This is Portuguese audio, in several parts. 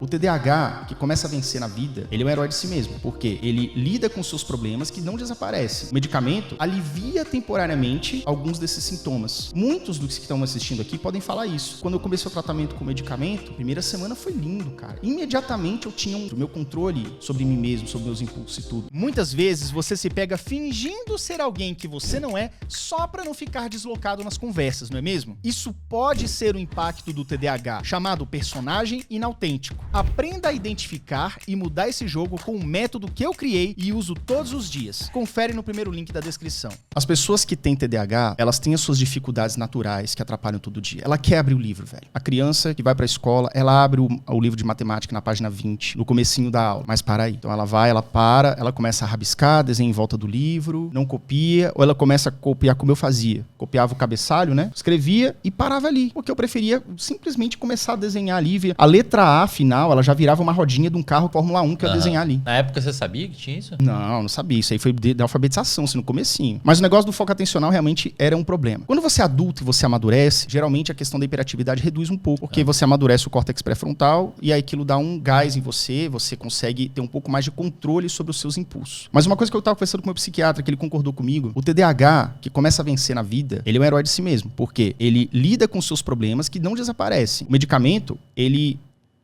O TDAH, que começa a vencer na vida, ele é um herói de si mesmo, porque ele lida com seus problemas que não desaparecem. O medicamento alivia temporariamente alguns desses sintomas. Muitos dos que estão assistindo aqui podem falar isso. Quando eu comecei o tratamento com o medicamento, a primeira semana foi lindo, cara. Imediatamente eu tinha o meu controle sobre mim mesmo, sobre meus impulsos e tudo. Muitas vezes você se pega fingindo ser alguém que você não é, só pra não ficar deslocado nas conversas, não é mesmo? Isso pode ser o impacto do TDAH, chamado personagem inautêntico. Aprenda a identificar e mudar esse jogo com um método que eu criei e uso todos os dias. Confere no primeiro link da descrição. As pessoas que têm TDAH, elas têm as suas dificuldades naturais que atrapalham todo dia. Ela quer abrir o livro, velho. A criança que vai pra escola, ela abre o livro de matemática na página 20, no comecinho da aula. Mas para aí. Então ela vai, ela para, ela começa a rabiscar, desenha em volta do livro, não copia, ou ela começa a copiar como eu fazia. Copiava o cabeçalho, né? Escrevia e parava ali. Porque eu preferia simplesmente começar a desenhar ali. A letra A final, ela já virava uma rodinha de um carro Fórmula 1 que eu ia desenhar ali. Na época você sabia que tinha isso? Não sabia. Isso aí foi de alfabetização, assim, no comecinho. Mas o negócio do foco atencional realmente era um problema. Quando você é adulto e você amadurece, geralmente a questão da hiperatividade reduz um pouco, porque você amadurece o córtex pré-frontal e aí aquilo dá um gás em você consegue ter um pouco mais de controle sobre os seus impulsos. Mas uma coisa que eu tava conversando com o meu psiquiatra, que ele concordou comigo, o TDAH, que começa a vencer na vida, ele é um herói de si mesmo, porque ele lida com seus problemas que não desaparecem. O medicamento, ele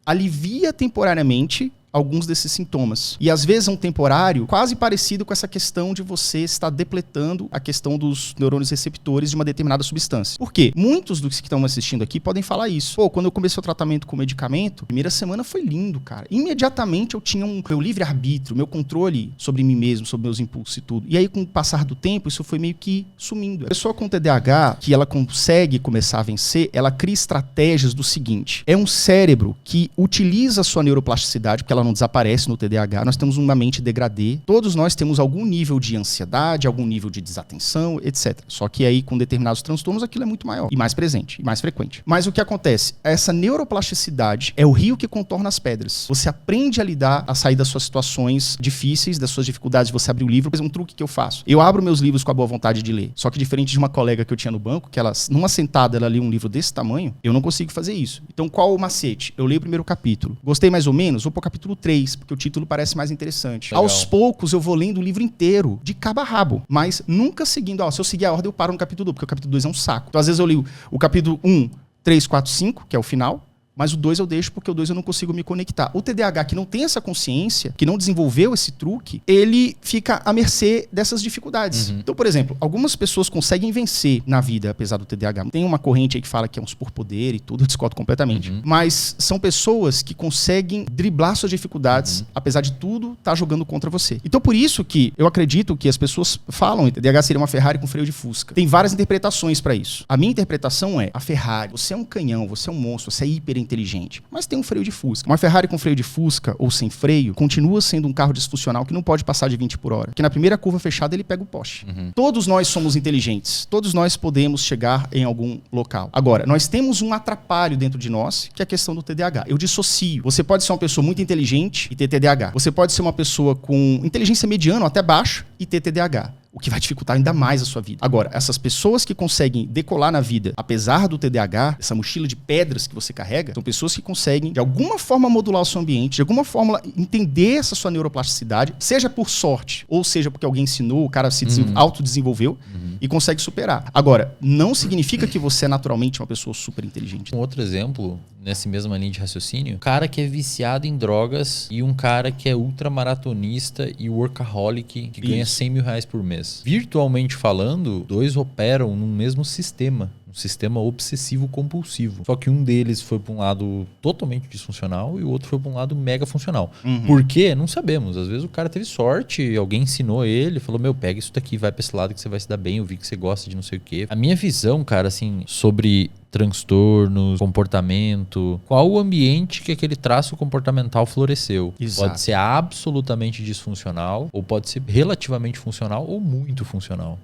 alivia temporariamente alguns desses sintomas. E às vezes é um temporário quase parecido com essa questão de você estar depletando a questão dos neurônios receptores de uma determinada substância. Por quê? Muitos dos que estão assistindo aqui podem falar isso. Pô, quando eu comecei o tratamento com medicamento, a primeira semana foi lindo, cara. Imediatamente eu tinha meu livre-arbítrio, meu controle sobre mim mesmo, sobre meus impulsos e tudo. E aí, com o passar do tempo, isso foi meio que sumindo. A pessoa com TDAH, que ela consegue começar a vencer, ela cria estratégias do seguinte. É um cérebro que utiliza a sua neuroplasticidade, porque ela não desaparece no TDAH, nós temos uma mente degradê, todos nós temos algum nível de ansiedade, algum nível de desatenção, etc. Só que aí com determinados transtornos aquilo é muito maior e mais presente, e mais frequente. Mas o que acontece? Essa neuroplasticidade é o rio que contorna as pedras. Você aprende a sair das suas situações difíceis, das suas dificuldades de você abrir o livro. Por exemplo, um truque que eu faço. Eu abro meus livros com a boa vontade de ler. Só que diferente de uma colega que eu tinha no banco, que ela, numa sentada, ela lia um livro desse tamanho, eu não consigo fazer isso. Então qual o macete? Eu leio o primeiro capítulo. Gostei mais ou menos? Vou pro capítulo 3, porque o título parece mais interessante. Legal. Aos poucos eu vou lendo o livro inteiro, de cabo a rabo, mas nunca seguindo, se eu seguir a ordem eu paro no capítulo 2, porque o capítulo 2 é um saco. Então às vezes eu leio o capítulo 1, 3, 4, 5, que é o final, mas o 2 eu deixo porque o 2 eu não consigo me conectar. O TDAH que não tem essa consciência, que não desenvolveu esse truque, ele fica à mercê dessas dificuldades. Então, por exemplo, algumas pessoas conseguem vencer na vida, apesar do TDAH. Tem uma corrente aí que fala que é um superpoder e tudo, eu discordo completamente. Mas são pessoas que conseguem driblar suas dificuldades, apesar de tudo tá jogando contra você. Então, por isso que eu acredito que as pessoas falam que o TDAH seria uma Ferrari com freio de Fusca. Tem várias interpretações pra isso. A minha interpretação é, a Ferrari, você é um canhão, você é um monstro, você é hiper inteligente, mas tem um freio de Fusca. Uma Ferrari com freio de Fusca ou sem freio continua sendo um carro disfuncional que não pode passar de 20 por hora. Porque na primeira curva fechada ele pega o poste. Todos nós somos inteligentes. Todos nós podemos chegar em algum local. Agora, nós temos um atrapalho dentro de nós, que é a questão do TDAH. Eu dissocio. Você pode ser uma pessoa muito inteligente e ter TDAH. Você pode ser uma pessoa com inteligência mediana ou até baixa e ter TDAH. O que vai dificultar ainda mais a sua vida. Agora, essas pessoas que conseguem decolar na vida, apesar do TDAH, essa mochila de pedras que você carrega, são pessoas que conseguem, de alguma forma, modular o seu ambiente, de alguma forma, entender essa sua neuroplasticidade, seja por sorte, ou seja porque alguém ensinou, o cara se autodesenvolveu e consegue superar. Agora, não significa que você é naturalmente uma pessoa super inteligente. Um outro exemplo, nessa mesma linha de raciocínio, um cara que é viciado em drogas e um cara que é ultramaratonista e workaholic, que ganha 100 mil reais por mês. Virtualmente falando, dois operam no mesmo sistema. Sistema obsessivo compulsivo. Só que um deles foi para um lado totalmente disfuncional e o outro foi para um lado mega funcional. Por quê? Não sabemos. Às vezes o cara teve sorte, alguém ensinou ele, falou, pega isso daqui, vai para esse lado que você vai se dar bem, eu vi que você gosta de não sei o quê. A minha visão, cara, assim, sobre transtornos, comportamento, qual o ambiente que aquele traço comportamental floresceu. Exato. Pode ser absolutamente disfuncional, ou pode ser relativamente funcional ou muito funcional.